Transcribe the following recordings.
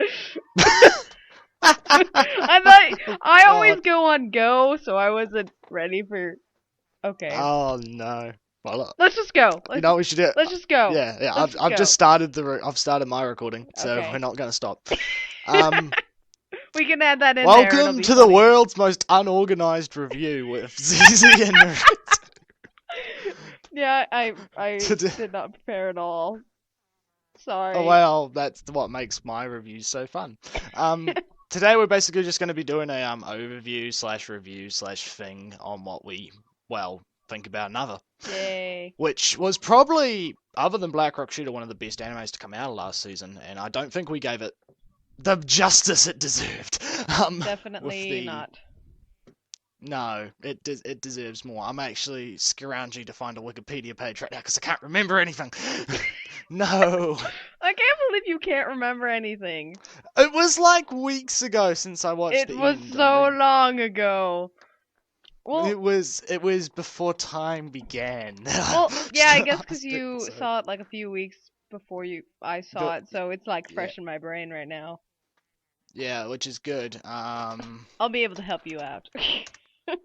funny. I thought I always God. go on go, so I wasn't ready for. Okay, Oh no. Well, let's just go. you know what we should do? Let's just go. Yeah. Let's just I've go. just started I've started my recording, so we're Okay. not gonna stop. Um, We can add that in there. It'll welcome be to the funny. world's most unorganized review with ZZ and Marit. Yeah, I Today, did not prepare at all. oh Sorry. well, that's what makes my reviews so fun. Today we're basically just going to be doing a overview slash review slash thing on what we think about another, Yay. which was probably, other than Black Rock Shooter, one of the best animes to come out of last season, and I don't think we gave it the justice it deserved. With Definitely the not. No, it deserves more. I'm actually scrounging to find a Wikipedia page right now because I can't remember anything. No, I can't believe you can't remember anything. it was like weeks ago since I watched It the was end. so long ago. Well, It was before time began. well, yeah, I guess because Last you episode. saw it like a few weeks before I saw But it, so it's like yeah, fresh in my brain right now. yeah, which is good. I'll be able to help you out.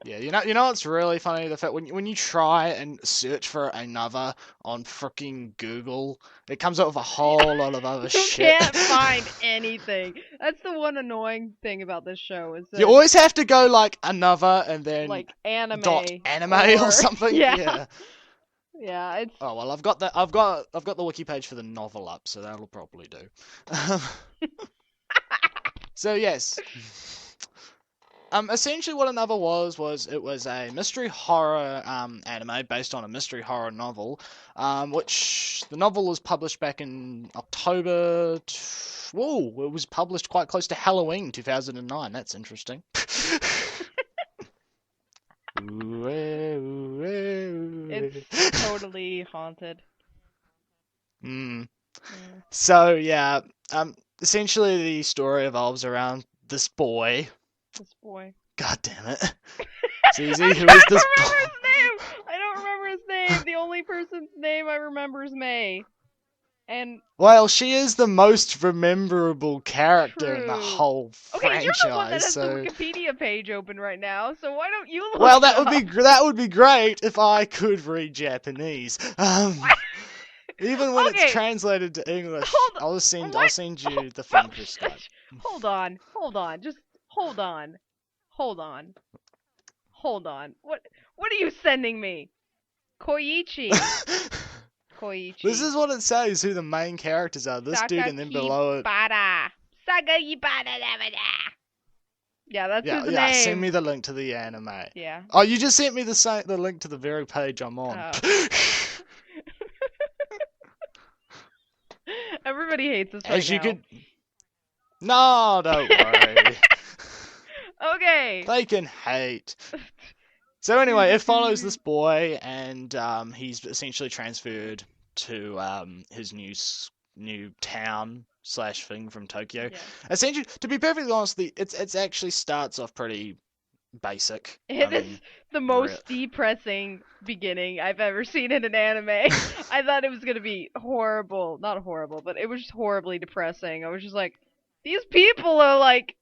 Yeah, you know what's really funny? The fact when you try and search for another on freaking Google, it comes up with a whole lot of other You shit. can't find anything. That's the one annoying thing about this show is You that always have to go like another and then like anime dot anime or or something. yeah, Yeah. yeah. It's Oh well, I've got the wiki page for the novel up, so that'll probably do. So yes. Essentially what another was it was a mystery horror anime based on a mystery horror novel, which the novel was published back in October. Whoa, it was published quite close to Halloween 2009. That's interesting. it's totally haunted. Mm. Mm, So yeah, essentially the story evolves around this boy. this boy. God damn it, I'm Zizi, who trying is to this remember boy? his name. I don't remember his name. The only person's name I remember is May. And Well, she is the most rememberable character in the true. whole Okay, you're the one that franchise. has the So, Wikipedia page open right now, so why don't you look well, it up? that would be great if I could read Japanese. Even when it's Okay, translated to English, hold I'll what? send Oh, you the thing through Skype. hold on, just hold on, hold on, hold on. What are you sending me? Koichi, This Koichi, is what it says, who the main characters are. This dude, and then below it. Sakakibara, Sakakibara. Yeah, that's Yeah, his yeah. Send name. me the link to the anime. Yeah. Oh, you just sent me the link to the very page I'm on. Oh. Everybody hates us right As you now. could. No, don't worry. Okay. They can hate. So anyway, it follows this boy, and he's essentially transferred to his new town slash thing from Tokyo. Yeah. Essentially, to be perfectly honest, it's actually starts off pretty basic. It is the most depressing beginning I've ever seen in an anime. I thought it was gonna be horrible. Not horrible, but it was just horribly depressing. I was just like, these people are like,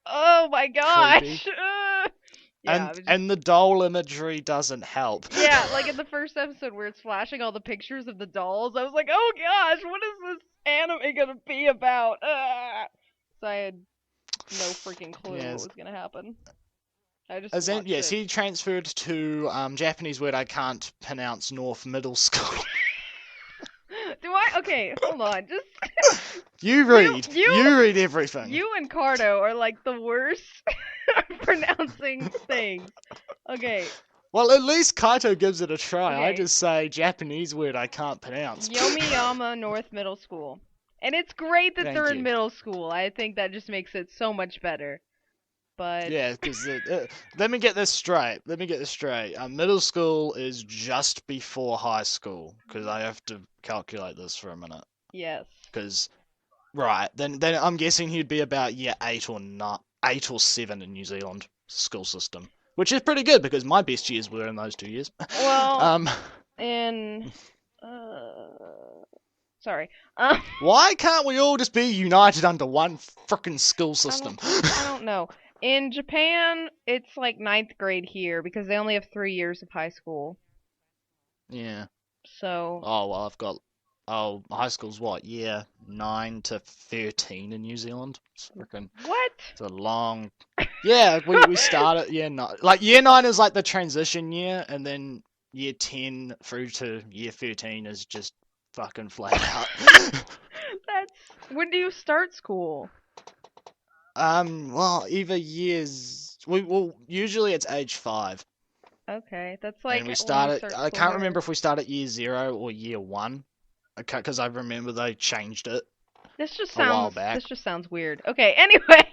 oh my creepy. gosh. Yeah, And the doll imagery doesn't help. yeah, like in the first episode where it's flashing all the pictures of the dolls, I was like, oh gosh, what is this anime gonna be about? So I had no freaking clue what Yes. was gonna happen. I just As in, watched yes, it. he transferred to Japanese word I can't pronounce, North Middle School. Do I? Okay, hold on. Just You read. you You read everything. you and Cardo are like the worst at pronouncing things. Okay, Well, at least Kaito gives it a try. I Okay. just say Japanese word I can't pronounce. Yomiyama North Middle School, and it's great that Thank they're in you. middle school. I think that just makes it so much better. But Yeah, because let me get this straight. Let me get this straight. Middle school is just before high school, because I have to calculate this for a minute. yes, Because right, then I'm guessing he'd be about year 8 or 7 in New Zealand school system, which is pretty good because my best years were in those 2 years. well, um, in uh, Sorry. Why can't we all just be united under one frickin' school system? I don't know. In Japan, it's like ninth grade here because they only have 3 years of high school. Yeah. So, Oh, well, I've got. Oh, high school's what? Year 9 to 13 in New Zealand. It's frickin'. what? It's a long. Yeah, we start at year 9. Like, year 9 is like the transition year, and then year 10 through to year 13 is just fucking flat out. That's when do you start school? Well, either years. Well, usually it's age 5. Okay, that's like And we when start you at. start I school can't here. remember if we start at year 0 or year 1. Because I remember they changed it a while back. This just sounds weird. Okay, anyway.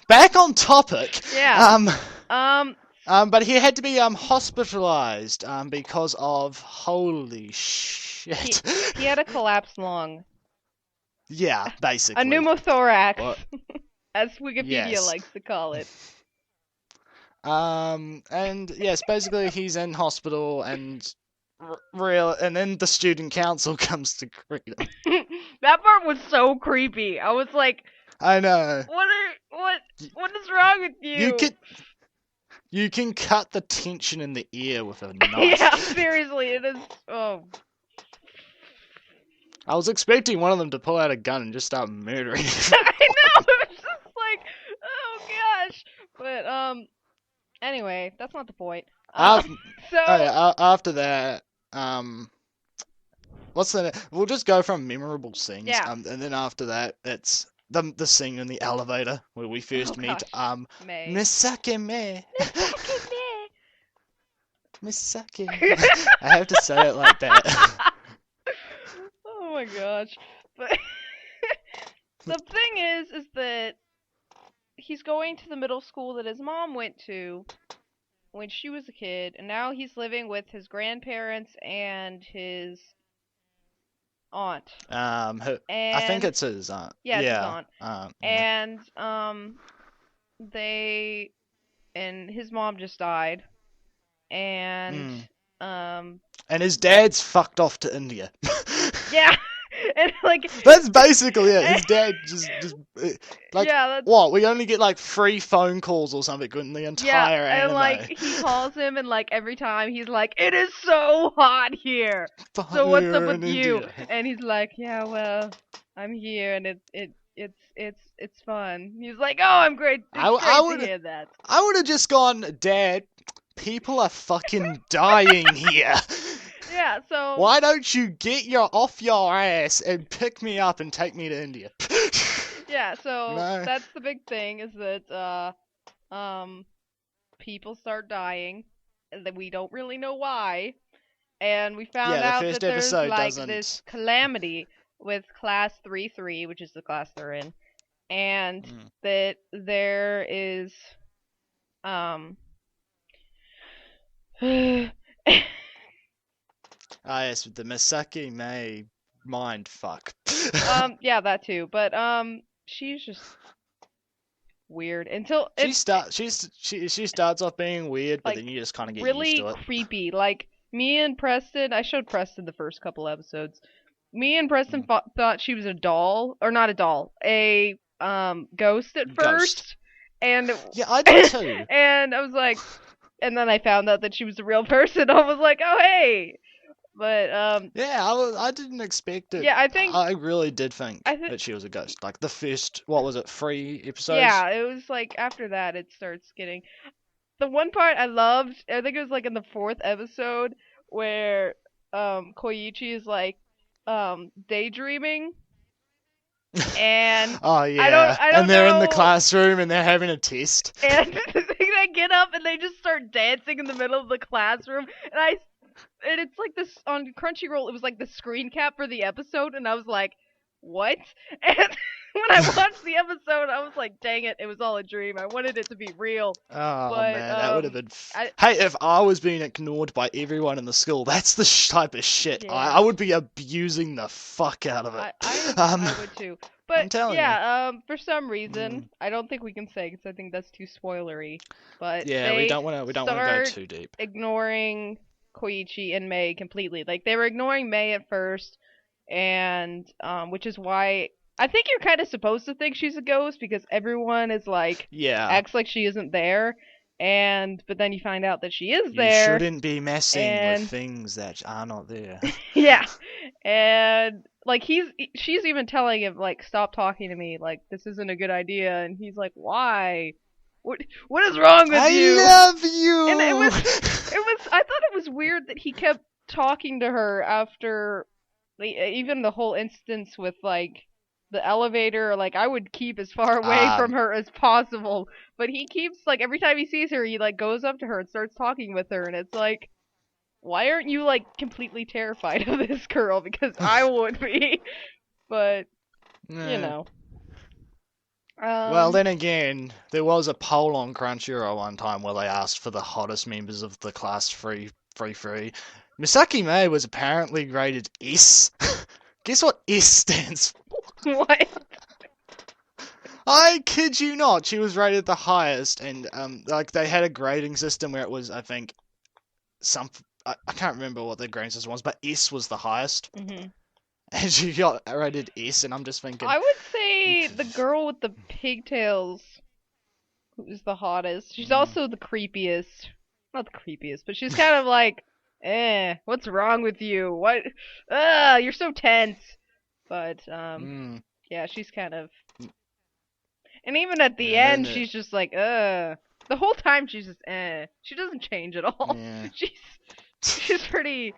Back on topic. Yeah. But he had to be hospitalized because of holy shit. He had a collapsed lung. Yeah, basically. A pneumothorax, What? as Wikipedia Yes. likes to call it. And yes, basically he's in hospital and and then the student council comes to greet him. That part was so creepy. I was like, I know. what is wrong with you? You can cut the tension in the air with a knife. Yeah, seriously, it is. Oh, I was expecting one of them to pull out a gun and just start murdering him. I know. It was just like, oh gosh. But anyway, that's not the point. So After that, what's the? We'll just go from memorable scenes. Yeah. And then after that, it's the scene in the elevator where we first meet May. Misaki May. Misaki May. Misaki. I have to say it like that. Oh my gosh. But the thing is that he's going to the middle school that his mom went to when she was a kid, and now he's living with his grandparents and his aunt. I think it's his aunt. Yeah, it's his aunt. Yeah. And and his mom just died, and And his dad's fucked off to India. yeah. And like that's basically it. His dad just like yeah, what? We only get like 3 phone calls or something in the entire anime. And like he calls him, and like every time he's like, "It is so hot here. So what's up with you?" India. And he's like, "Yeah, well, I'm here, and it's fun." He's like, "Oh, I'm great. It's great to hear that." I would have just gone, Dad. People are fucking dying here. Yeah, so why don't you get off your ass and pick me up and take me to India? Yeah, so No. that's the big thing is that people start dying and that we don't really know why. And we found out that there's like this calamity with class 3-3, which is the class they're in, and that there is yes, the Misaki May mind fuck. yeah, that too. But she's just weird until she starts off being weird, but like, then you just kind of get really used to it. creepy. Like me and Preston, I showed Preston the first couple episodes. Me and Preston thought she was a doll, or not a doll, a ghost at first. And yeah, I did too. And I was like, and then I found out that she was a real person. I was like, oh hey. But yeah, I didn't expect it. Yeah, I really did think that she was a ghost. Like the first, what was it, 3 episodes? Yeah, it was like after that it starts getting. The one part I loved, I think it was like in the 4th episode where Koichi is like daydreaming. And oh yeah, I don't and they're know. in the classroom and they're having a test. And they get up and they just start dancing in the middle of the classroom, and it's like this on Crunchyroll. It was like the screen cap for the episode, and I was like, "What?" And when I watched the episode, I was like, "Dang it! It was all a dream. I wanted it to be real." Oh but, man, that would have been. Hey, if I was being ignored by everyone in the school, that's the type of shit. Yeah. I would be abusing the fuck out of it. I would too. But I'm telling you. For some reason, I don't think we can say because I think that's too spoilery. But yeah, we don't want to go too deep. Ignoring Koichi and Mei completely. Like they were ignoring Mei at first, and which is why I think you're kind of supposed to think she's a ghost because everyone is like Yeah. acts like she isn't there, and but then you find out that she is You there, shouldn't be messing with and things that are not there. yeah, and like she's even telling him like stop talking to me, like this isn't a good idea, and he's like why? What what is wrong with I you? love And you. I thought it was weird that he kept talking to her after even the whole instance with like the elevator. Like I would keep as far away from um, her as possible, but he keeps like every time he sees her, he like goes up to her and starts talking with her, and it's like, why aren't you like completely terrified of this girl? Because I would be, but you eh. know, Well, um, then again, there was a poll on Crunchyroll one time where they asked for the hottest members of the class free. Misaki Mei was apparently rated S. Guess what S stands for? what? I kid you not, she was rated the highest, and like they had a grading system where it was, I think, some I can't remember what the grading system was, but S was the highest, hmm and she got rated S, and I'm just thinking, I would say the girl with the pigtails who's the hottest. She's mm, also the creepiest. Not the creepiest, but she's kind of like, what's wrong with you? What? You're so tense. But mm, yeah, she's kind of. And even at the and then end, she's just like, The whole time she's just, She doesn't change at all. yeah. She's pretty.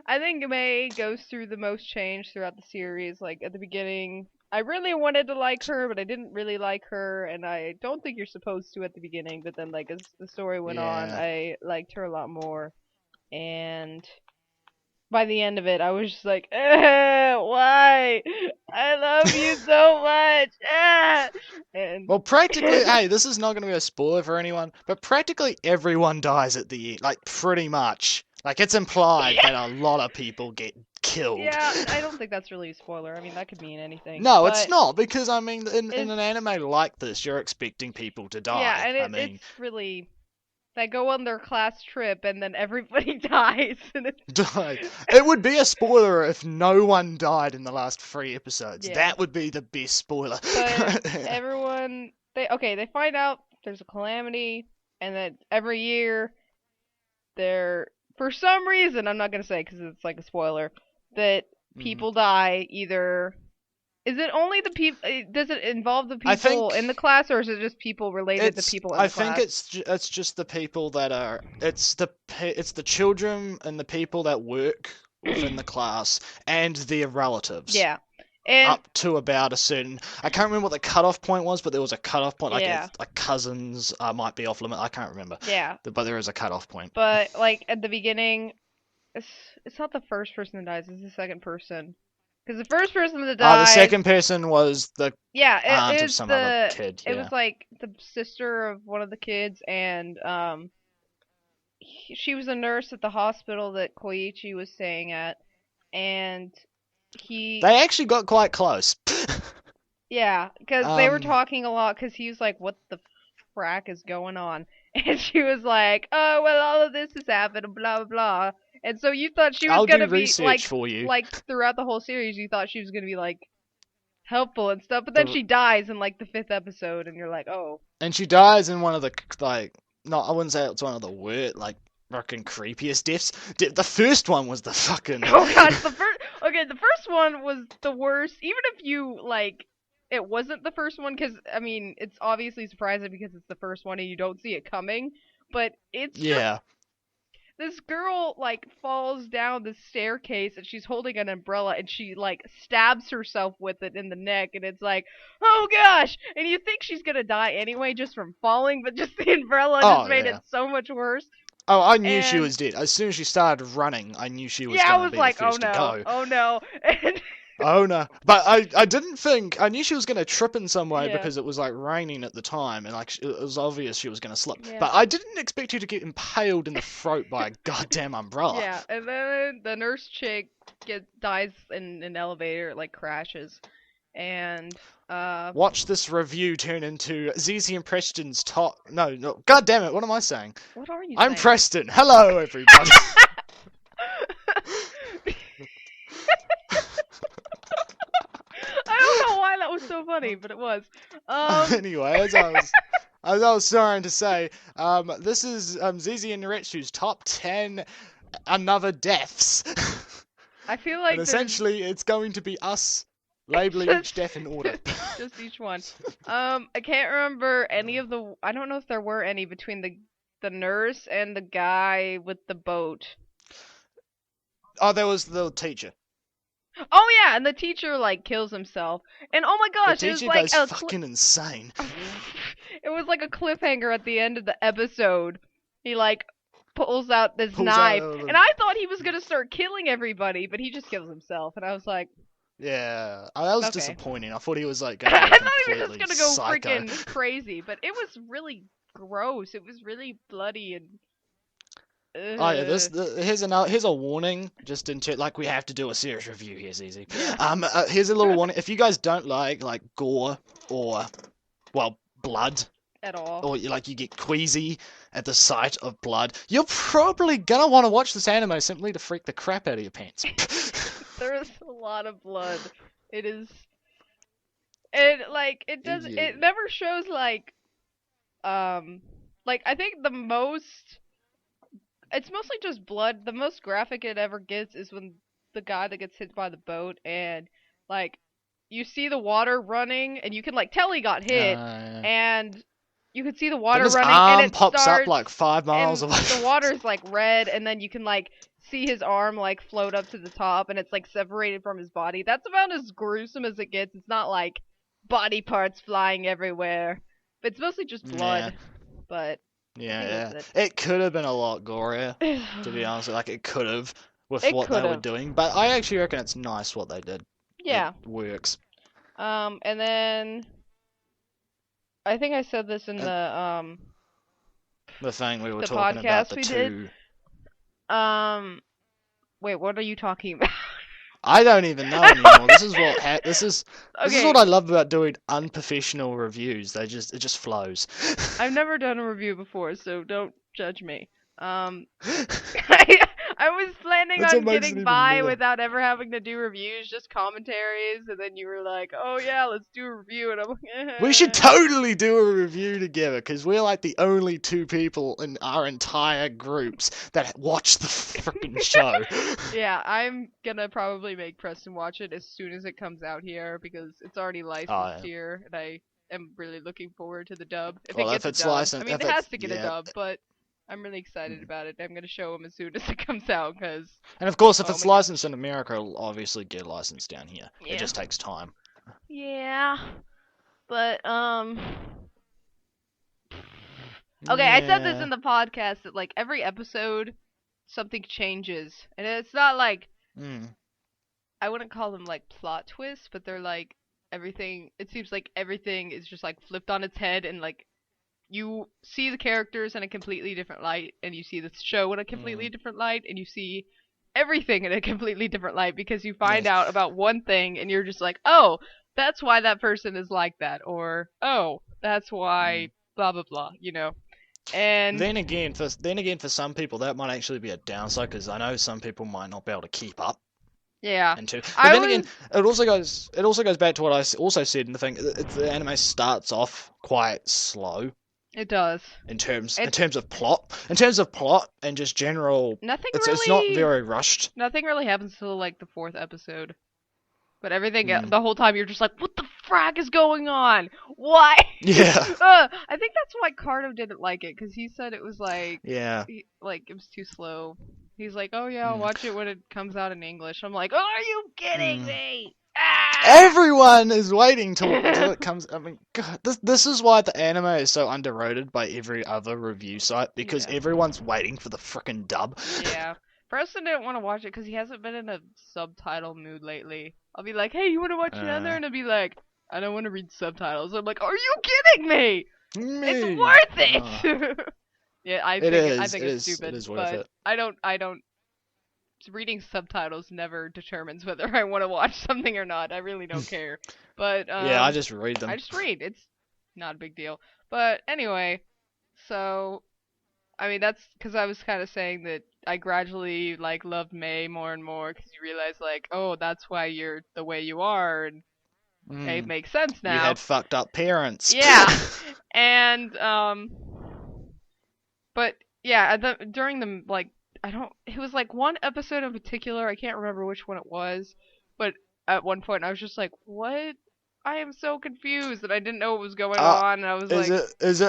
I think May goes through the most change throughout the series. Like at the beginning, I really wanted to like her, but I didn't really like her, and I don't think you're supposed to at the beginning. But then, like as the story went on, Yeah. I liked her a lot more. And by the end of it, I was just like, why? I love you so much. And Well, practically, hey, this is not going to be a spoiler for anyone, but practically everyone dies at the end. Like, pretty much. Like, it's implied that a lot of people get killed. yeah, I don't think that's really a spoiler. I mean, that could mean anything. No, it's But not, because, I mean, in it's an anime like this, you're expecting people to yeah, die. and I mean, it's really they go on their class trip and then everybody dies and it's die. It would be a spoiler if no one died in the last 3 episodes. yeah. That would be the best spoiler. But everyone they find out there's a calamity and that every year there for some reason I'm not gonna say because it's like a spoiler that Mm. people die either. Is it only the people? Does it involve the I people think in the class, or is it just people related to people in I the think class? it's just the people that are it's the children and the people that work within the class and their relatives Yeah, and up to about a certain, I can't remember what the cutoff point was, but there was a cutoff point, like yeah, if, like cousins might be off limit, I can't remember, yeah. but there is a cutoff point. But like at the beginning, it's it's not the first person that dies; it's the second person. Because the first person that The died, second person was the yeah, aunt of it's some other the kid, it was yeah. like the sister of one of the kids, and she was a nurse at the hospital that Koichi was staying at, and he, They actually got quite close. yeah, because they were um, talking a lot. Because he was like, "What the frack is going on?" And she was like, "Oh, well, all of this has happened, blah blah blah." And so you thought she was I'll do gonna be research for you. like throughout the whole series, you thought she was gonna be like helpful and stuff, but then The she dies in like the fifth episode, and you're like, "Oh, And she dies in one of the, like, no, I wouldn't say it's one of the worst, like, fucking creepiest deaths. The first one was the fucking. oh gosh." The first one was the worst. Even if you like, it wasn't the first one because I mean, it's obviously surprising because it's the first one and you don't see it coming. But it's just Yeah. this girl like falls down the staircase and she's holding an umbrella and she like stabs herself with it in the neck and it's like, oh gosh, and you think she's gonna die anyway just from falling, but just the umbrella just Oh, made it yeah. so much worse. Oh, I knew she And was dead. As soon as she started running, I knew she was yeah, I gonna was be the like, oh first to no, go. oh no. And Oh no. But I didn't think, I knew she was gonna trip in some way yeah, because it was like raining at the time and like it was obvious she was gonna slip. yeah. But I didn't expect her to get impaled in the throat by a goddamn umbrella. Yeah, and then the nurse chick dies in an elevator, like crashes, and Watch this review turn into ZZ and Preston's top. No, no. God damn it! What am I saying? what are you I'm saying? Preston. Hello, everybody. was so funny, but it was. Um, Anyway, as I was starting to say, this is Zizi and Naretsu's top 10 another deaths. I feel And like there's essentially, it's going to be us labeling each just death in order. just each one. I can't remember any of the. I don't know if there were any between the nurse and the guy with the boat. Oh, there was the teacher. Oh yeah, and the teacher like kills himself. And oh my The gosh, it was teacher like goes a fucking insane. it was like a cliffhanger at the end of the episode. He like pulls out this Pulls out knife, and I thought he was gonna start killing everybody, but he just kills himself, and I was like, Yeah, that was okay. disappointing. I thought he was like I going thought he was completely just gonna go psycho. freaking crazy, but it was really gross. It was really bloody and. Oh yeah, here's a warning, just into like we have to do a serious review here, Zizi. Yeah. Here's a little warning. If you guys don't like gore or well blood, At all. or you get queasy at the sight of blood, you're probably gonna want to watch this anime simply to freak the crap out of your pants. There is a lot of blood. It is. It like it does. Yeah. It never shows like I think the most. It's mostly just blood. The most graphic it ever gets is when the guy that gets hit by the boat and like you see the water running and you can like tell he got hit and you can see the water Then his running arm and it pops starts, up like 5 miles and away. the water's like red and then you can like see his arm like float up to the top and it's like separated from his body. That's about as gruesome as it gets. It's not like body parts flying everywhere. But it's mostly just blood. But Yeah. It could have been a lot gorier, to be honest. Like, it could have, with what they were doing. But I actually reckon it's nice what they did. Yeah. It works. And then... I think I said this in the thing we were the talking about, podcast the we two... did. Wait, what are you talking about? I don't even know anymore. This is what this is Okay. what I love about doing unprofessional it just flows. I've never done a review before, so don't judge me. I was planning That's on what makes it getting even by better. without ever having to do reviews, just commentaries, and then you were like, "Oh yeah, let's do a review," and I'm like, We should totally do a review together, because we're like the only two people in our entire groups that watch the freaking show. Yeah, I'm gonna probably make Preston watch it as soon as it comes out here because it's already licensed here, and I am really looking forward to the dub. If Well, it if gets it's a dub, licensed- I mean, if it has it's- to get a yeah. dub, but I'm really excited about it. I'm gonna show him as soon as it comes out because And of course, if Oh it's my God. licensed in America, it'll obviously get licensed down here. Yeah. It just takes time. yeah, but okay, I said this in the podcast that like every episode something changes, and it's not like I wouldn't call them like plot twists, but they're like everything. It seems like everything is just like flipped on its head, and like you see the characters in a completely different light, and you see the show in a completely different light, and you see everything in a completely different light because you find Yes. out about one thing, and you're just like, oh, that's why that person is like that, or oh, that's why blah blah blah, you know. And Then again, for some people, that might actually be a downside, because I know some people might not be able to keep up. yeah, But I then was- again, it also goes back to what I also said in the thing. The anime starts off quite slow it does. in terms of plot. In terms of plot and just general, Nothing it's really. not very rushed. Nothing really happens until like the 4th episode. But everything Mm. the whole time you're just like, what the frack is going on? Why? Yeah. I think that's why Cardo didn't like it because he said it was like, Yeah. like it was too slow. He's like, oh yeah, I'll Mm. watch it when it comes out in English. I'm like, oh, are you kidding me? Everyone is waiting till it comes. I mean, God, this is why the anime is so underrated by every other review site, because Yeah. everyone's waiting for the frickin' dub. Yeah. Preston didn't want to watch it because he hasn't been in a subtitle mood lately. I'll be like, hey, you want to watch another? And he'll be like, I don't want to read subtitles. I'm like, are you kidding me? It's worth it. Yeah, I think it's stupid. It is worth but it. I don't. Reading subtitles never determines whether I want to watch something or not. I really don't care. But Yeah, I just read them. I just read. It's not a big deal. But anyway, so I mean that's because I was kind of saying that I gradually like loved May more and more because you realize like, oh, that's why you're the way you are, and It Mm. makes sense now. You had fucked up parents. Yeah. And but yeah, during the like it was like one episode in particular, I can't remember which one it was, but at one point I was just like, "What? I am so confused," and I didn't know what was going uh, on, and I was is like,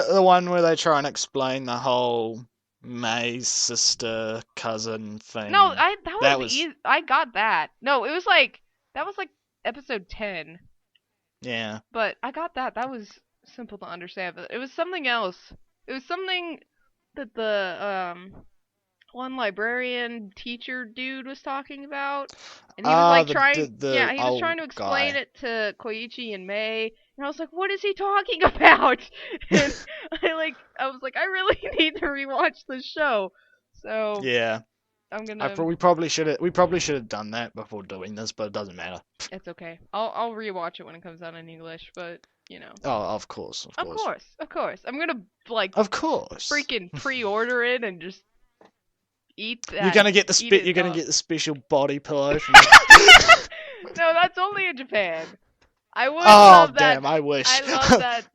it the one where they try and explain the whole May's sister cousin thing? "No, that That was was easy. I got that." No, it was like that was like episode 10, yeah. but I got that. That was simple to understand, but it was something else. It was something that the one librarian teacher dude was talking about, and he was like trying, yeah, The he was trying old to explain guy. it to Koichi and May, and I was like, what is he talking about? And I was like, I really need to rewatch this show, so Yeah. I'm gonna. We probably should have done that before doing this, but it doesn't matter. It's okay. I'll rewatch it when it comes out in English, but you know. Oh, of course, of Of course. course, of course. I'm gonna like Of course. freaking pre-order it and just eat that. You're gonna get eat it up. the special body pillow from No, that's only in Japan. I would Oh, love that. damn, I wish. I love that.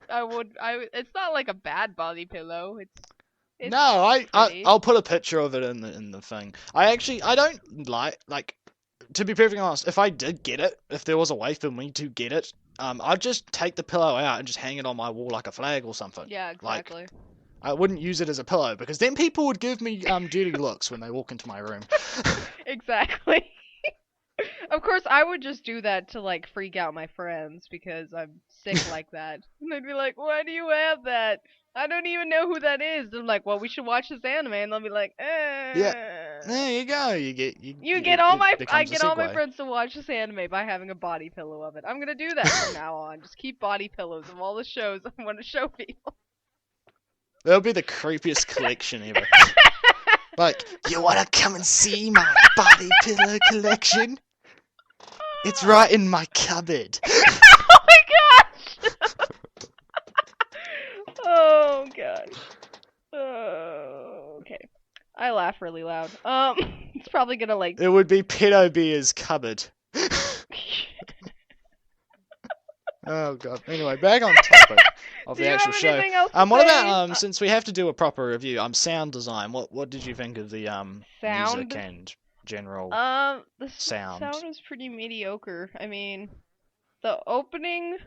It's not like a bad body pillow. It's No, pretty. I'll put a picture of it in the thing. I don't like to be perfectly honest, if I did get it, if there was a way for me to get it, I'd just take the pillow out and just hang it on my wall like a flag or something. Yeah, exactly. I wouldn't use it as a pillow because then people would give me dirty looks when they walk into my room. Exactly. Of course, I would just do that to like freak out my friends because I'm sick like that. And they'd be like, "Why do you have that? I don't even know who that is." And I'm like, "Well, we should watch this anime." And they'll be like, Yeah. There you go. You get all my I becomes a get all my segue. friends to watch this anime by having a body pillow of it. I'm gonna do that from now on. Just keep body pillows of all the shows I want to show people. That'll be the creepiest collection ever. Like, you wanna come and see my body pillow collection? It's right in my cupboard. Oh my gosh! Oh god. Oh, okay. I laugh really loud. It's probably gonna like. It would be Pedo Beer's cupboard. Oh god. Anyway, back on topic of Do the you actual have show. anything else to What say? about since we have to do a proper review, sound design. What did you think of the Sound? music and general The sound? sound was pretty mediocre. I mean, the opening,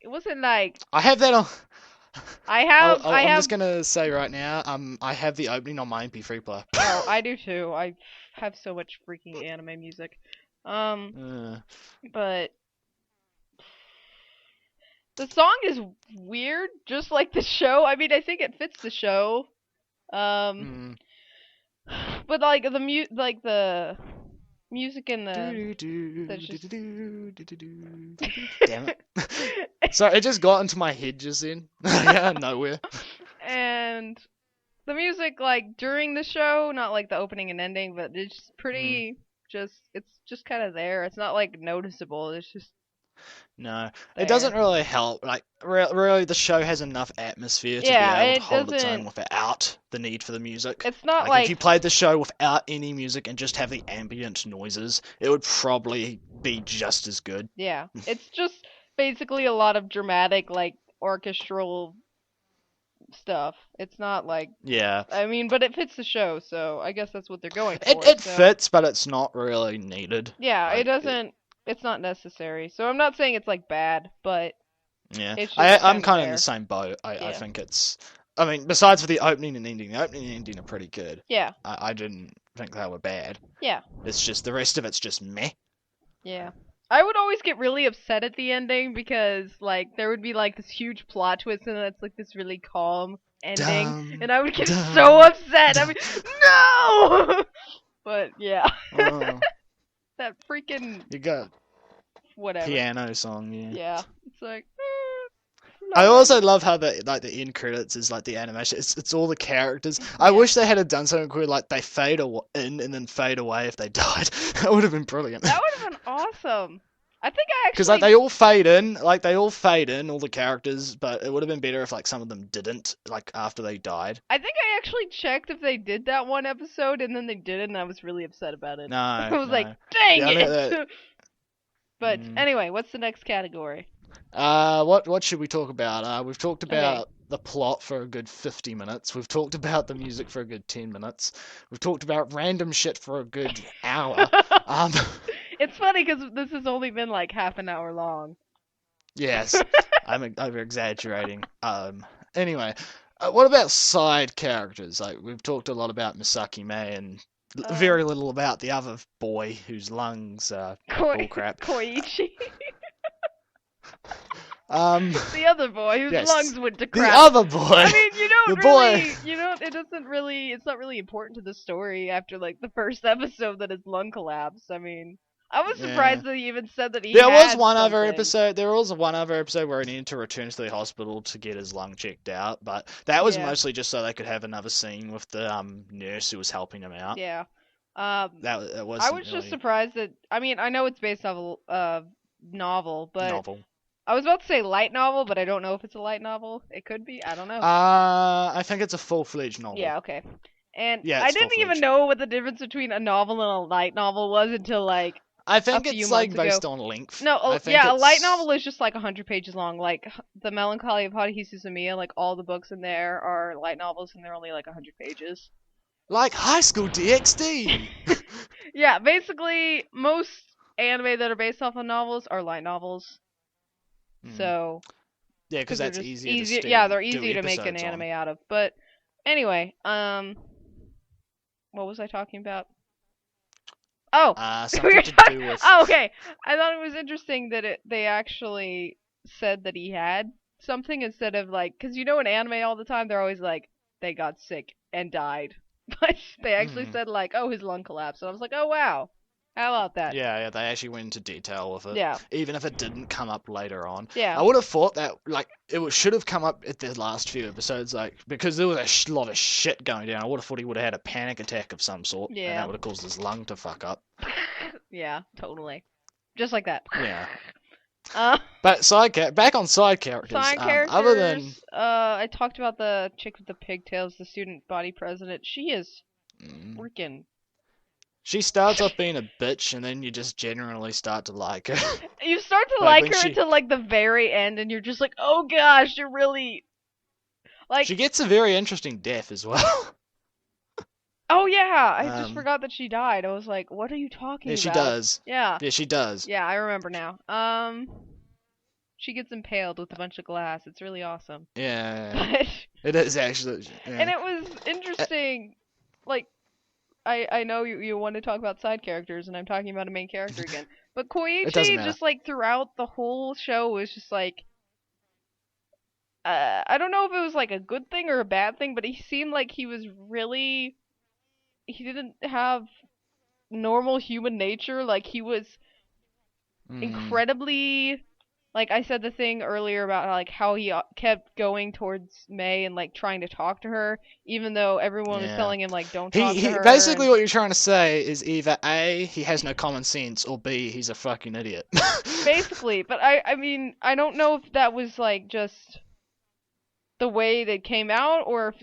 it wasn't like I have that on I'm I just gonna say right now, I have the opening on my MP3 player. Oh, I do too. I have so much freaking anime music. But the song is weird, just like the show. I mean, I think it fits the show. mm. But like the music and the Damn it. Sorry, it just got into my head just then. Yeah, nowhere. and the music like during the show, not like the opening and ending, but it's pretty it's just kind of there. It's not like noticeable. It's just No, there. it doesn't really help. Like, really, the show has enough atmosphere to be able to hold its own without the need for the music. It's not Like, if you played the show without any music and just have the ambient noises, it would probably be just as good. Yeah, it's just basically a lot of dramatic, like, orchestral stuff. It's not like, Yeah. I mean, but it fits the show, so I guess that's what they're going for. It so. fits, but it's not really needed. Yeah, Like, it doesn't, it's not necessary. So I'm not saying it's, like, bad, but Yeah, it's just I'm kinda kind of in there. the same boat. I Yeah. think it's. I mean, besides for the opening and ending are pretty good. Yeah, I didn't think they were bad. yeah, It's just the rest of it's just meh. yeah. I would always get really upset at the ending because, like, there would be, like, this huge plot twist and then it's, like, this really calm ending. Dumb, And I would get dumb, so upset. I'd dumb. be, no! But, yeah. Oh, That freaking you got whatever. piano song, yeah. Yeah. It's like. I also love how the end credits is like the animation. It's all the characters. I wish they had done something where like they fade in and then fade away if they died. That would have been brilliant. That would have been awesome. I think I actually. Because like they all fade in, all the characters. But it would have been better if like some of them didn't, like after they died. I think I actually checked if they did that one episode and then they didn't, and I was really upset about it. No, I was no. like, dang Yeah, I it! mean, But anyway, what's the next category? What should we talk about? We've talked Okay. about the plot for a good 50 minutes. We've talked about the music for a good 10 minutes. We've talked about random shit for a good hour. Um, It's funny because this has only been like half an hour long. yes, I'm over exaggerating. Anyway, what about side characters? Like we've talked a lot about Misaki May and very little about the other boy whose lungs are bullcrap. Koichi. The other boy whose yes, lungs went to the crap. other boy. I mean, you don't the really, boy. it doesn't really, it's not really important to the story after like the first episode that his lung collapsed. I mean, I was surprised that he even said that he There was had one other something. episode. There was one other episode where he needed to return to the hospital to get his lung checked out, but that was Yeah. mostly just so they could have another scene with the nurse who was helping him out. Yeah. That was. I was just surprised that. I mean, I know it's based off a novel, but novel. I was about to say light novel, but I don't know if it's a light novel. It could be. I don't know. I think it's a full-fledged novel. Yeah. Okay. And Yeah, I it's didn't even full-fledged. know what the difference between a novel and a light novel was until like. I think a few it's like months based ago. on length. No, I think yeah, a it's... light novel is just like 100 pages long. Like the Melancholy of Haruhi Suzumiya, like all the books in there are light novels, and they're only like 100 pages. Like High School DxD. Yeah, basically most anime that are based off of novels are light novels. So yeah, because that's easier. Yeah, they're easy to make an episodes anime out of. But anyway, what was I talking about? Oh, something to do with. Oh, okay. I thought it was interesting that they actually said that he had something instead of like, because you know in anime all the time they're always like they got sick and died, but they actually said like, oh, his lung collapsed, and I was like, oh wow, how about that? Yeah, they actually went into detail with it. Yeah. Even if it didn't come up later on. Yeah. I would have thought that like should have come up at the last few episodes, like because there was a lot of shit going down. I would have thought he would have had a panic attack of some sort. Yeah. And that would have caused his lung to fuck up. Yeah, totally. Just like that. Yeah. But back on side characters. Other than I talked about the chick with the pigtails, the student body president. She is freaking. She starts off being a bitch, and then you just generally start to like her. You start to like her until like the very end, and you're just like, oh gosh, you're really like. She gets a very interesting death as well. Oh yeah, I just forgot that she died. I was like, what are you talking about? Yeah, she does. Yeah. Yeah, she does. Yeah, I remember now. She gets impaled with a bunch of glass. It's really awesome. Yeah. But it is actually. Yeah. And it was interesting. Like, I know you want to talk about side characters, and I'm talking about a main character again. But Koichi, just like throughout the whole show, was just like. I don't know if it was like a good thing or a bad thing, but he seemed like he was really. He didn't have normal human nature. Like, he was incredibly. Like I said the thing earlier about like how he kept going towards May and like trying to talk to her, even though everyone was telling him like don't talk to her. Basically, what you're trying to say is either A, he has no common sense, or B, he's a fucking idiot. Basically, but I mean I don't know if that was like just the way that came out, or if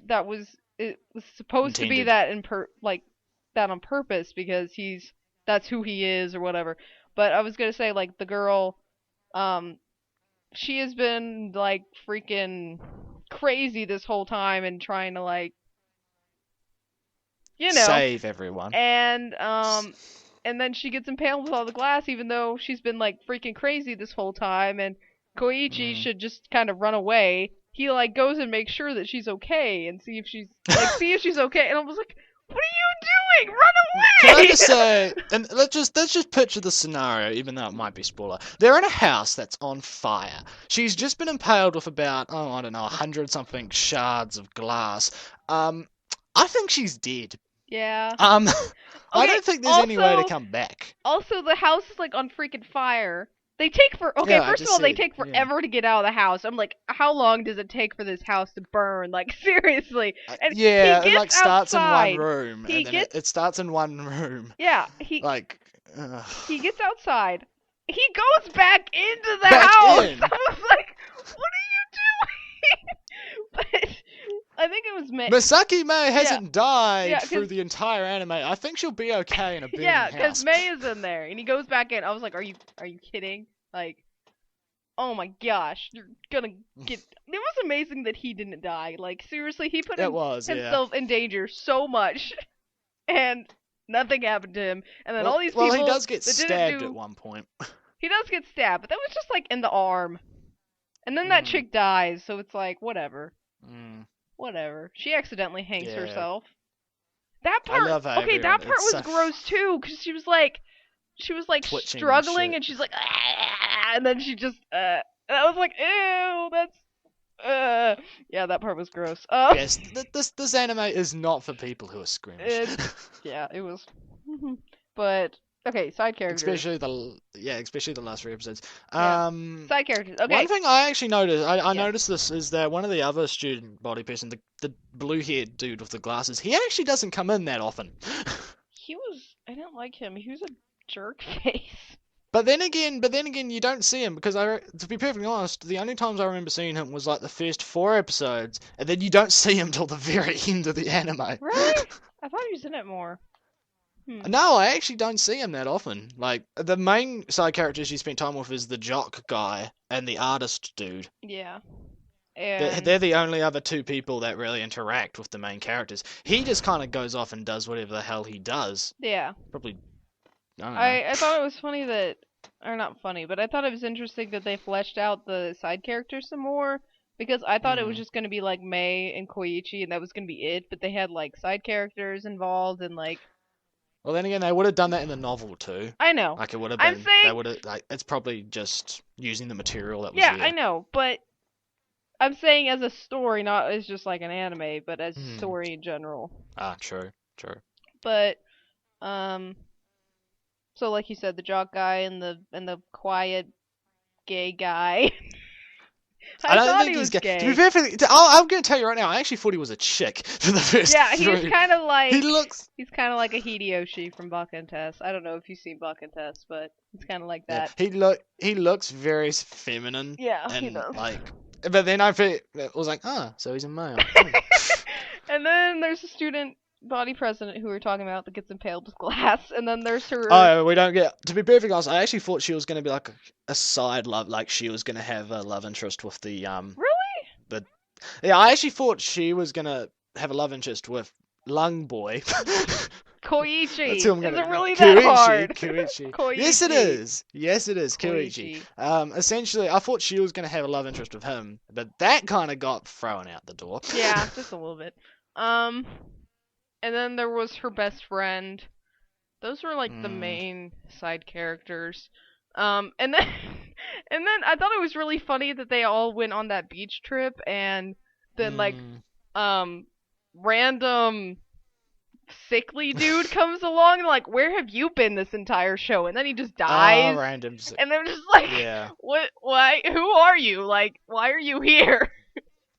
it was supposed to be that that on purpose because that's who he is or whatever. But I was gonna say like the girl. She has been like freaking crazy this whole time and trying to like, save everyone. And then she gets impaled with all the glass, even though she's been like freaking crazy this whole time. And Koichi should just kind of run away. He like goes and makes sure that she's okay and see if she's okay. And I was like, what are you doing? Run away! Can I just say, and let's just picture the scenario, even though it might be spoiler. They're in a house that's on fire. She's just been impaled with about, I don't know, 100-something shards of glass. I think she's dead. Yeah. I don't think there's any way to come back. Also, the house is like on freaking fire. They take first of all, they take forever to get out of the house. I'm like, how long does it take for this house to burn? Like, seriously. And it like starts outside. in one room. It starts in one room. Yeah, he gets outside. He goes back into the house. I was like, what are you doing? But I think it was Misaki May hasn't died Yeah, through 'cause- the entire anime. I think she'll be okay in a burning Yeah, house. because May is in there, and he goes back in. I was like, are you kidding? Like, oh my gosh, you're gonna get. It was amazing that he didn't die. Like, seriously, he put himself in danger so much, and nothing happened to him. And then all these people. Well, he does get that stabbed didn't at one point. He does get stabbed, but that was just like in the arm. And then that chick dies, so it's like, whatever. Whatever. She accidentally hangs herself. That part. I love how okay, that part was so gross too, because she was like twitching struggling, and and she's like, ah, and then she just, and I was like, ew, that's, yeah, that part was gross. Yes, this anime is not for people who are squeamish. Yeah, it was. But okay, side characters. especially the last 3 episodes. Yeah. Side characters. Okay. One thing I actually noticed, I noticed this, is that one of the other student body person, the blue-haired dude with the glasses, he actually doesn't come in that often. I didn't like him. He was a jerk face. But then again, you don't see him, because to be perfectly honest, the only times I remember seeing him was like the first 4 episodes, and then you don't see him till the very end of the anime. Really? I thought he was in it more. No, I actually don't see him that often. Like, the main side characters you spent time with is the jock guy and the artist dude. Yeah. And They're the only other 2 people that really interact with the main characters. He just kind of goes off and does whatever the hell he does. Yeah. Probably, I don't know. I thought it was funny that, or not funny, but I thought it was interesting that they fleshed out the side characters some more, because I thought it was just going to be like May and Koichi and that was going to be it, but they had like side characters involved and like... Well, then again, they would have done that in the novel too. I know. Like, it would have been... I'm saying... They would have, like, it's probably just using the material that was there. there. I know, but I'm saying as a story, not as just like an anime, but as a story in general. Ah, true. But, so like you said, the jock guy and the quiet gay guy. I don't thought think he was he's gay. To be perfectly, I'm going to tell you right now, I actually thought he was a chick for the first Yeah, 3. he's kind of like... He's kind of like a Hideyoshi from Buck and Tess. I don't know if you've seen Buck and Tess, but he's kind of like that. Yeah, he looks very feminine. Yeah, and he does. Like, but then I was like, so he's a male. And then there's a student body president who we're talking about that gets impaled with glass, and then there's her... Oh, we don't get... To be perfectly honest, I actually thought she was going to be like a side love, like she was going to have a love interest with the... Really? Yeah, I actually thought she was going to have a love interest with Lung Boy. Koichi. That's who I'm Is gonna... it really that hard? Koichi. Koichi. Yes, it is. Koichi. Essentially, I thought she was going to have a love interest with him, but that kind of got thrown out the door. Yeah, just a little bit. And then there was her best friend. Those were like the main side characters. And then I thought it was really funny that they all went on that beach trip, and then like random sickly dude comes along and like, where have you been this entire show? And then he just dies. Random. And they're just like, Yeah. what? Why? Who are you? Like, why are you here?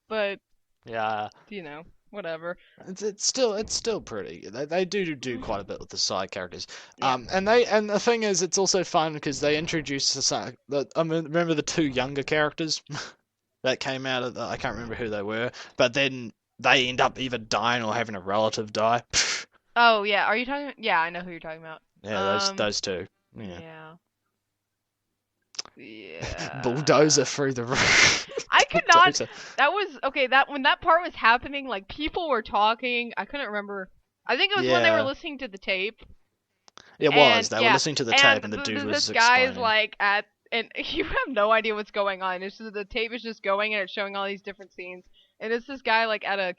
But Yeah. you know, whatever. It's still pretty. They do quite a bit with the side characters. Yeah. And the thing is, it's also fun because they introduce remember the 2 younger characters that came out of I can't remember who they were, but then they end up either dying or having a relative die. Oh yeah, are you talking? Yeah, I know who you're talking about. Yeah, those 2. Yeah. Yeah. Bulldozer through the roof. I could not. That was okay. That when that part was happening, like people were talking. I couldn't remember. I think it was when they were listening to the tape. It was. They were listening to the tape, and the dude was this guy explaining. is like at, and you have no idea what's going on. It's just the tape is just going and it's showing all these different scenes. And it's this guy like at a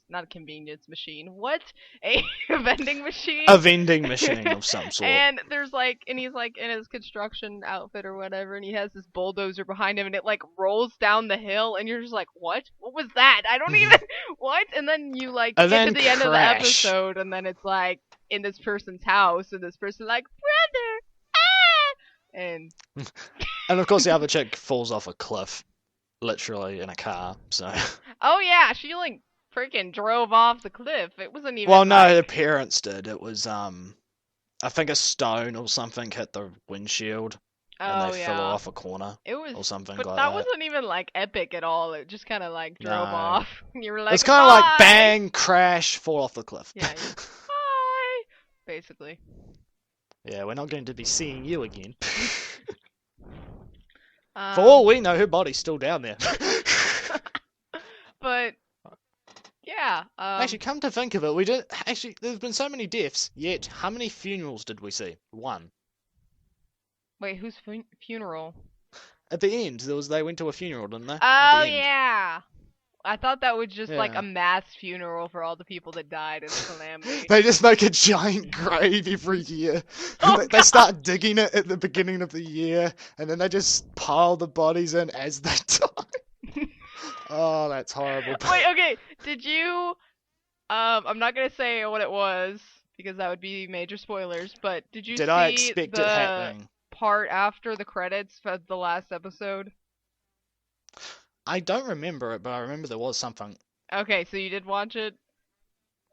not a convenience machine. What? A vending machine? A vending machine of some sort. And there's like, and he's like in his construction outfit or whatever, and he has this bulldozer behind him, and it like rolls down the hill, and you're just like, what? What was that? I don't even, what? And then you like get to the end of the episode, and then it's like in this person's house, and this person's like, brother, and and of course the other chick falls off a cliff. Literally in a car, so... Oh yeah, she like freaking drove off the cliff. It wasn't even Well, no, her parents did. It was, I think a stone or something hit the windshield. and they Oh fell yeah. off a corner It was, or something but like that that. wasn't even like epic at all. It just kind of like drove No. off. And you were It's like, kind of like bye. bang, crash, fall off the cliff. Yeah, you're bye. Basically. Yeah, we're not going to be seeing you again. For Um, all we know, her body's still down there. but yeah. Actually, come to think of it, we did. Actually, there's been so many deaths. Yet, how many funerals did we see? One. Wait, whose funeral? At the end, they went to a funeral, didn't they? At Oh the end. yeah. I thought that was just like Yeah. a mass funeral for all the people that died in the calamity. They just make a giant grave every year. Oh, They start digging it at the beginning of the year, and then they just pile the bodies in as they die. Oh, that's horrible. Wait, okay. Did you? I'm not gonna say what it was because that would be major spoilers. But did you Did see I expect it the happening? part after the credits for the last episode? I don't remember it, but I remember there was something. Okay, so you did watch it.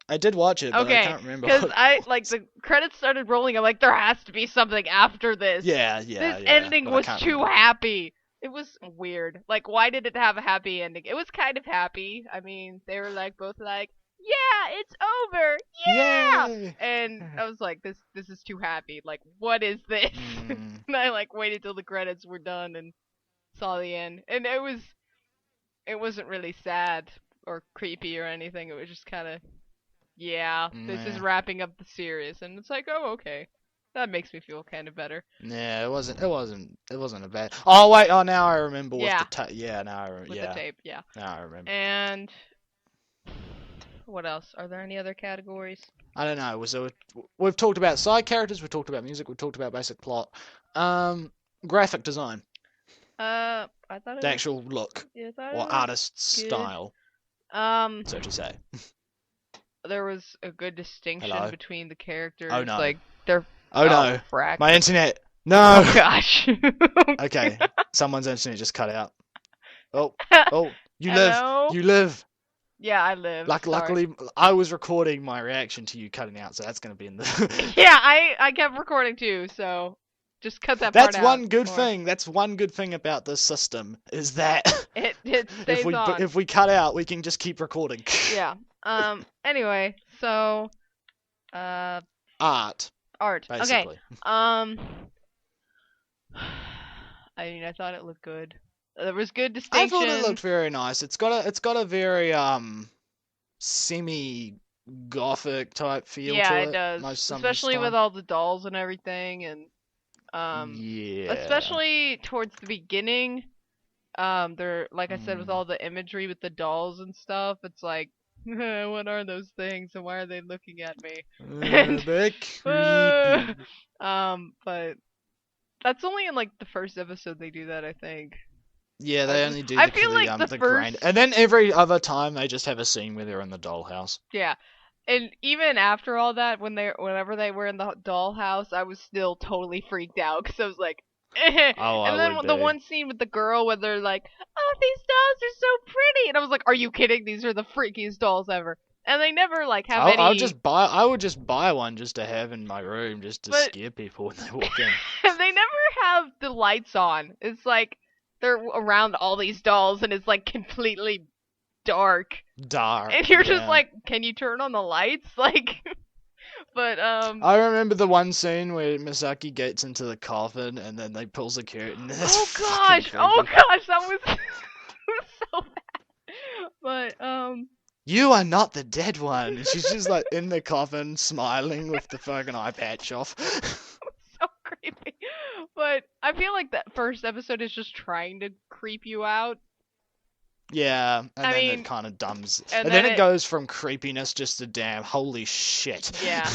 I did watch it, but I Okay, can't remember. because what it I was. like the credits started rolling. I'm like, there has to be something after this. Yeah, This yeah. ending but I was can't too remember. happy. It was weird. Like, why did it have a happy ending? It was kind of happy. I mean, they were like both like, "Yeah, it's over. Yeah!" Yay! And I was like, "This is too happy. Like, what is this?" Mm, And I like waited till the credits were done and saw the end. And it wasn't really sad or creepy or anything. It was just kind of, yeah, this is nah. wrapping up the series, and it's like, oh, okay, that makes me feel kind of better. Yeah, it wasn't a bad. Oh wait, oh now I remember with Yeah. the yeah, now I With the tape, yeah. now I remember. And what else? Are there any other categories? I don't know. We've talked about side characters, we've talked about music, we've talked about basic plot, graphic design, I thought it the was. actual look Yeah, I thought it or was artist good. style, Um, so to say. there was a good distinction Hello? between the characters. Oh, no. Like they're. Oh no, frack. my internet. No. Oh gosh. Okay, someone's internet just cut out. Oh, you Hello? live. You live. Yeah, I live. sorry. Luckily, I was recording my reaction to you cutting out, so that's gonna be in the. Yeah, I kept recording too, so just cut that That's part out. one good or thing. That's one good thing about this system is that It stays on. if we cut out, we can just keep recording. Yeah. Anyway, so Art, art. basically. Okay. I mean, I thought it looked good. There was good I distinction. thought it looked very nice. It's got a very semi gothic type feel yeah, to it does. Some Especially with style. all the dolls and everything, and Yeah. especially towards the beginning. There, like I said, with Mm. all the imagery with the dolls and stuff, it's like, what are those things, and why are they looking at me? They're creepy. But that's only in like the first episode they do that, I think. Yeah, they only do I the, feel like the the first- grand, and then every other time they just have a scene where they're in the dollhouse. Yeah. And even after all that, whenever they were in the dollhouse, I was still totally freaked out because I was like, eh. Oh, And I then would the be. one scene with the girl where they're like, "Oh, these dolls are so pretty," and I was like, "Are you kidding? These are the freakiest dolls ever." And they never like have any. I would just buy one just to have in my room, just to But- scare people when they walk in. They never have the lights on. It's like they're around all these dolls, and it's like completely dark. Dark. And you're just yeah. like, can you turn on the lights? Like, but I remember the one scene where Misaki gets into the coffin and then they pulls the curtain. It's oh fucking gosh, creepy. that was, it was so bad. But You are not the dead one. And she's just like in the coffin, smiling with the fucking eye patch off. so creepy. But I feel like that first episode is just trying to creep you out. Yeah, and I then mean, it kind of dumbs. and And then then it goes from creepiness just to damn, holy shit. Yeah.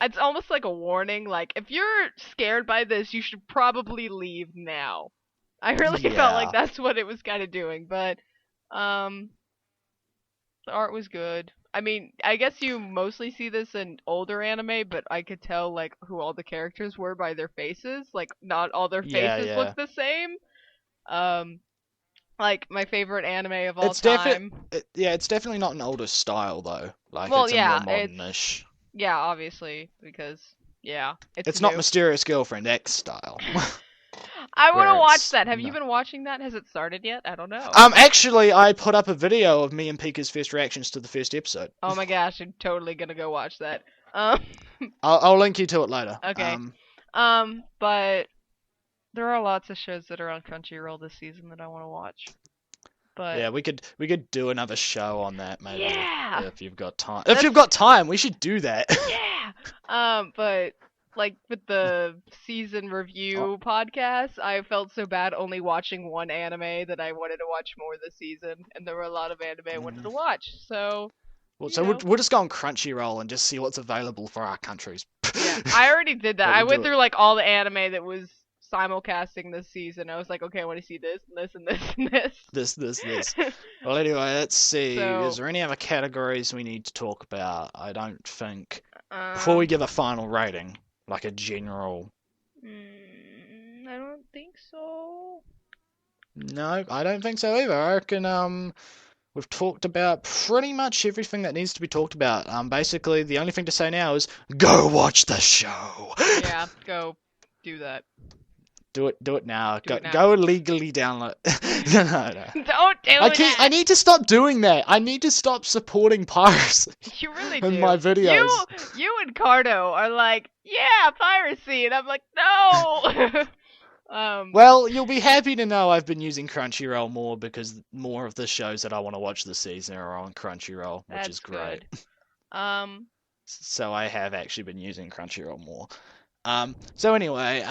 It's almost like a warning. Like, if you're scared by this, you should probably leave now. I really felt Yeah. like that's what it was kind of doing, but the art was good. I mean, I guess you mostly see this in older anime, but I could tell like who all the characters were by their faces. Like, not all their faces Yeah, look the same. Like my favorite anime of all It's time. it's definitely not an older style though. Like Well, it's yeah, a more it's- modernish. Yeah, obviously, because Yeah, It's not new. Mysterious Girlfriend X style. I want to where watch it's that. Have you no. been watching that? Has it started yet? I don't know. Actually, I put up a video of me and Pika's first reactions to the first episode. Oh my gosh, I'm totally gonna go watch that. Um, I'll link you to it later. okay. But there are lots of shows that are on Crunchyroll this season that I want to watch. But Yeah, we could do another show on that maybe yeah, if you've got time. If you've got time, we should do that. yeah. But like with the season review podcast, I felt so bad only watching one anime that I wanted to watch more this season, and there were a lot of anime I wanted to watch. So Well, you so know. we'll just go on Crunchyroll and just see what's available for our countries. Yeah, I already did that. But I we'll went do it. through like all the anime that was simulcasting this season. I was like, okay, I want to see this and this and this and This. Well, anyway, let's see. So- Is there any other categories we need to talk about? I don't think. Before we Um, give a final rating, like a general. I don't think so. No, I don't think so either. I reckon we've talked about pretty much everything that needs to be talked about. Basically the only thing to say now is go watch the show. Yeah, go do that. Do it now. Do it now. Go illegally download. No. Don't do that. I need to stop doing that. I need to stop supporting piracy You really in do. my videos. You and Cardo are like, yeah, piracy, and I'm like, no. Well, you'll be happy to know I've been using Crunchyroll more because more of the shows that I want to watch this season are on Crunchyroll, which that's is great. good. So I have actually been using Crunchyroll more. So anyway,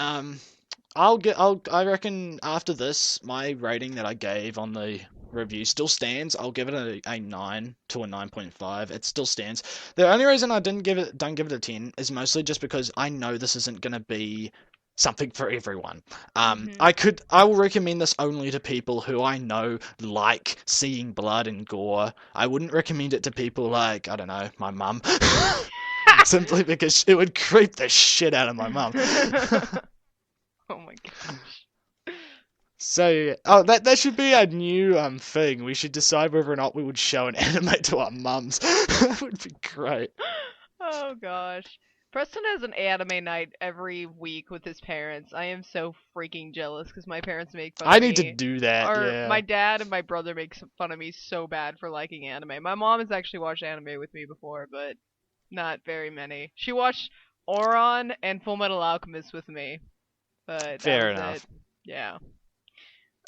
I reckon after this, my rating that I gave on the review still stands. I'll give it a 9 to a 9.5. It still stands. The only reason I don't give it a 10 is mostly just because I know this isn't gonna be something for everyone. I will recommend this only to people who I know like seeing blood and gore. I wouldn't recommend it to people like, I don't know, my mum. Simply because it would creep the shit out of my mum. Oh my gosh. So, that should be our new thing. We should decide whether or not we would show an anime to our mums. That would be great. Oh gosh. Preston has an anime night every week with his parents. I am so freaking jealous because my parents make fun of me. I need to do that, Or yeah. my dad and my brother make fun of me so bad for liking anime. My mom has actually watched anime with me before, but not very many. She watched Oron and Full Metal Alchemist with me, but Fair that was enough. it. Yeah.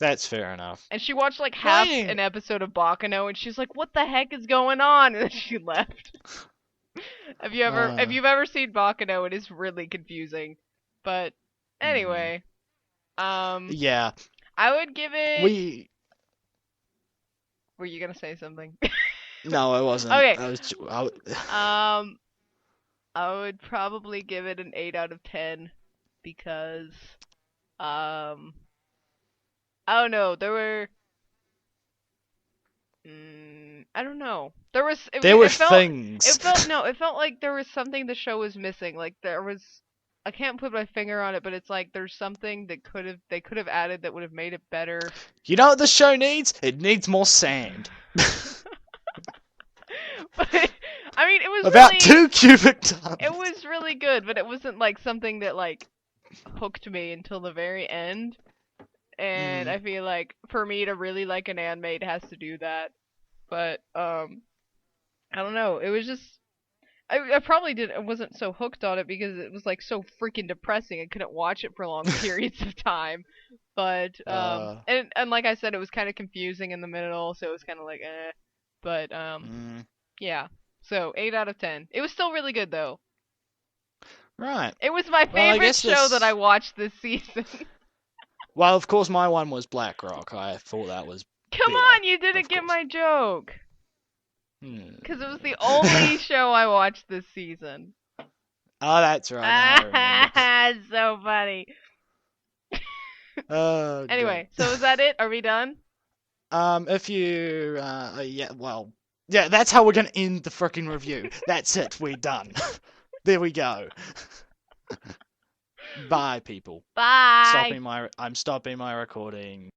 That's fair enough. And she watched like half Right. an episode of Bakano, and she's like, "What the heck is going on?" And then she left. Have you ever seen Bakano? It is really confusing. But anyway, Yeah. I would give it. We. Were you gonna say something? No, I wasn't. Okay. I would probably give it an 8 out of 10 because I don't know, there were I don't know. There were things. It felt like there was something the show was missing. Like I can't put my finger on it, but it's like there's something that they could have added that would have made it better. You know what the show needs? It needs more sand. But I mean, it was About really, 2 cubic tons. it was really good, but it wasn't like something that like hooked me until the very end. And I feel like for me to really like an anime, it has to do that. But I don't know. It was just I probably I wasn't so hooked on it because it was like so freaking depressing. I couldn't watch it for long periods of time. But and like I said, it was kind of confusing in the middle, so it was kind of like eh. But yeah. So 8 out of 10. It was still really good though. Right. It was my Well, I favorite guess show that I watched this season. Well, of course, my one was Black Rock. I thought that was. Come better, on, you didn't of get course. my joke. Because it was the only show I watched this season. Oh, that's right. Now I remember. It's so funny. Oh, Anyway, so is that it? Are we done? if you, yeah, well, yeah, that's how we're gonna end the freaking review. That's it. We're done. There we go. Bye, people. Bye. I'm stopping my recording.